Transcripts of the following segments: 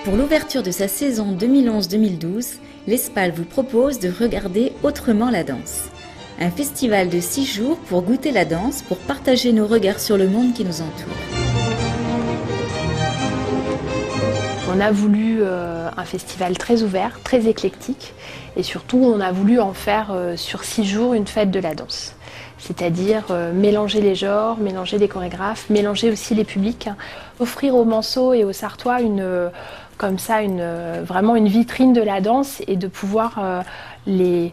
Pour l'ouverture de sa saison 2011-2012, l'Espal vous propose de regarder autrement la danse. Un festival de 6 jours pour goûter la danse, pour partager nos regards sur le monde qui nous entoure. On a voulu un festival très ouvert, très éclectique et surtout on a voulu en faire sur 6 jours une fête de la danse. C'est-à-dire mélanger les genres, mélanger les chorégraphes, mélanger aussi les publics. Offrir aux Manceaux et aux Sarthois vraiment une vitrine de la danse et de pouvoir les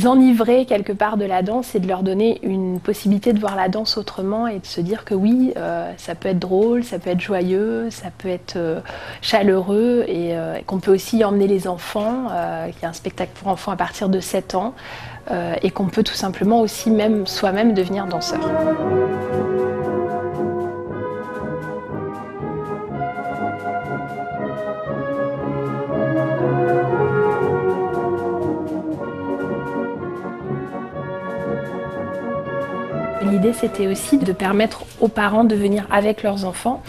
enivrer quelque part de la danse et de leur donner une possibilité de voir la danse autrement et de se dire que oui, ça peut être drôle, ça peut être joyeux, ça peut être chaleureux et qu'on peut aussi y emmener les enfants, qu'il y a un spectacle pour enfants à partir de 7 ans et qu'on peut tout simplement aussi même soi-même devenir danseur. L'idée, c'était aussi de permettre aux parents de venir avec leurs enfants.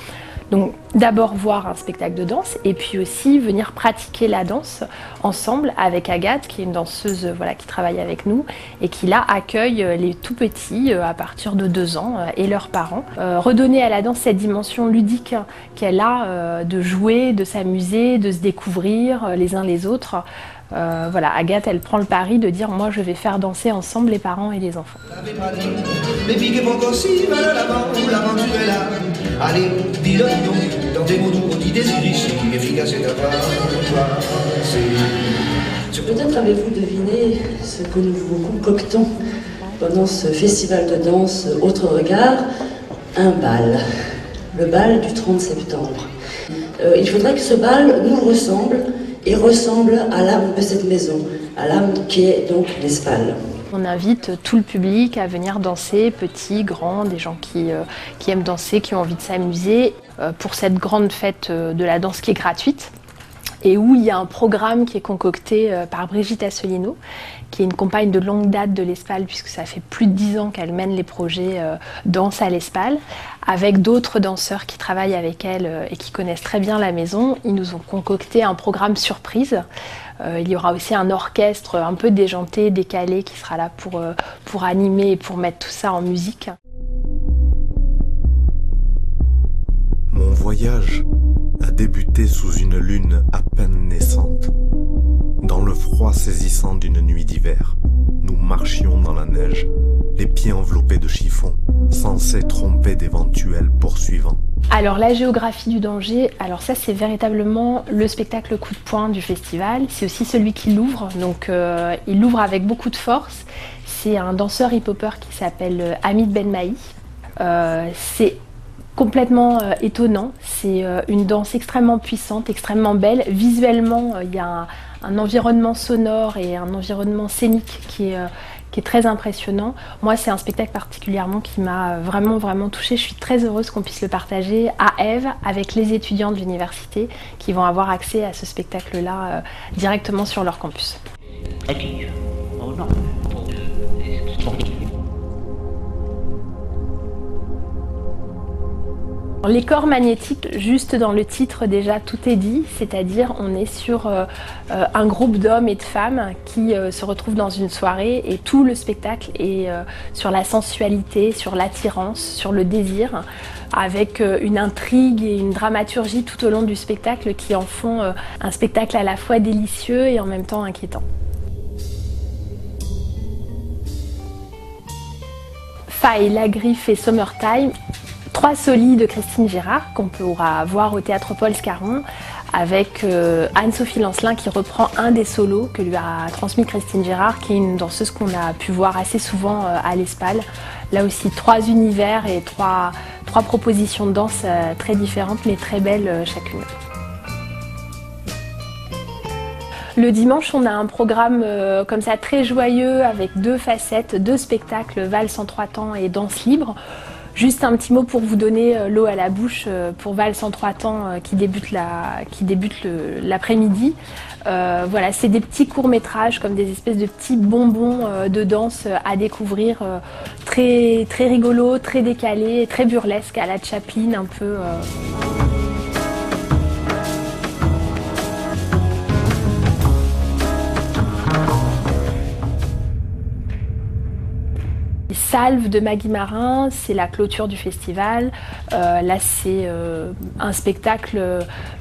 Donc d'abord voir un spectacle de danse et puis aussi venir pratiquer la danse ensemble avec Agathe, qui est une danseuse qui travaille avec nous et qui là accueille les tout petits à partir de 2 ans et leurs parents. Redonner à la danse cette dimension ludique qu'elle a de jouer, de s'amuser, de se découvrir les uns les autres. Agathe, elle prend le pari de dire moi je vais faire danser ensemble les parents et les enfants. Allez, dis-le donc, dans des mots doux, on dit des ici, efficace et Peut-être avez-vous deviné ce que nous vous concoctons pendant ce festival de danse Autre Regard, un bal, le bal du 30 septembre. Il faudrait que ce bal nous ressemble et ressemble à l'âme de cette maison, à l'âme qui est donc l'Espal. On invite tout le public à venir danser, petits, grands, des gens qui aiment danser, qui ont envie de s'amuser, pour cette grande fête de la danse qui est gratuite et où il y a un programme qui est concocté par Brigitte Asselineau, qui est une compagne de longue date de l'Espal, puisque ça fait plus de 10 ans qu'elle mène les projets danse à l'Espal, avec d'autres danseurs qui travaillent avec elle et qui connaissent très bien la maison. Ils nous ont concocté un programme surprise. Il y aura aussi un orchestre un peu déjanté, décalé, qui sera là pour animer et pour mettre tout ça en musique. Mon voyage a débuté sous une lune à peine naissante. Dans le froid saisissant d'une nuit d'hiver, nous marchions dans la neige, les pieds enveloppés de chiffon, censés tromper d'éventuels poursuivants. Alors la géographie du danger, alors ça c'est véritablement le spectacle coup de poing du festival, c'est aussi celui qui l'ouvre, donc il l'ouvre avec beaucoup de force. C'est un danseur hip-hopper qui s'appelle Hamid Benmaï. C'est complètement étonnant, c'est une danse extrêmement puissante, extrêmement belle. Visuellement, il y a un environnement sonore et un environnement scénique qui est très impressionnant. Moi, c'est un spectacle particulièrement qui m'a vraiment touchée. Je suis très heureuse qu'on puisse le partager à Ève avec les étudiants de l'université qui vont avoir accès à ce spectacle-là directement sur leur campus. Oh non. Les corps magnétiques, juste dans le titre déjà tout est dit, c'est-à-dire on est sur un groupe d'hommes et de femmes qui se retrouvent dans une soirée et tout le spectacle est sur la sensualité, sur l'attirance, sur le désir, avec une intrigue et une dramaturgie tout au long du spectacle qui en font un spectacle à la fois délicieux et en même temps inquiétant. Faille, La Griffe et Summertime. 3 solis de Christine Gérard qu'on pourra voir au Théâtre Paul Scarron avec Anne-Sophie Lancelin qui reprend un des solos que lui a transmis Christine Gérard, qui est une danseuse qu'on a pu voir assez souvent à l'Espal. Là aussi 3 univers et 3 propositions de danse très différentes mais très belles chacune. Le dimanche, on a un programme comme ça très joyeux avec 2 facettes, 2 spectacles, valse en 3 temps et danse libre. Juste un petit mot pour vous donner l'eau à la bouche pour Valse en 3 temps qui débute l'après-midi. Voilà, c'est des petits courts-métrages comme des espèces de petits bonbons de danse à découvrir, très rigolos, très décalés, très burlesques à la Chaplin un peu. Salve de Maggie Marin, c'est la clôture du festival. Là, c'est un spectacle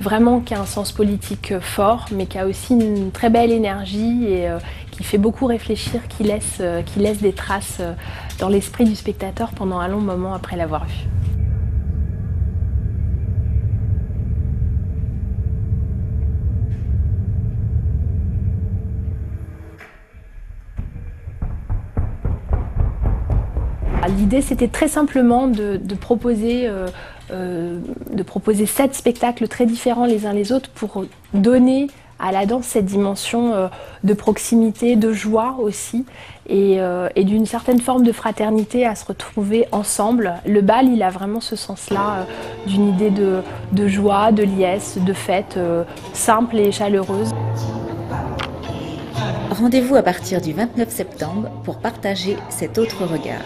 vraiment qui a un sens politique fort, mais qui a aussi une très belle énergie et qui fait beaucoup réfléchir, qui laisse des traces dans l'esprit du spectateur pendant un long moment après l'avoir vu. L'idée, c'était très simplement de proposer 7 spectacles très différents les uns les autres pour donner à la danse cette dimension de proximité, de joie aussi, et d'une certaine forme de fraternité à se retrouver ensemble. Le bal, il a vraiment ce sens-là d'une idée de joie, de liesse, de fête simple et chaleureuse. Rendez-vous à partir du 29 septembre pour partager cet autre regard.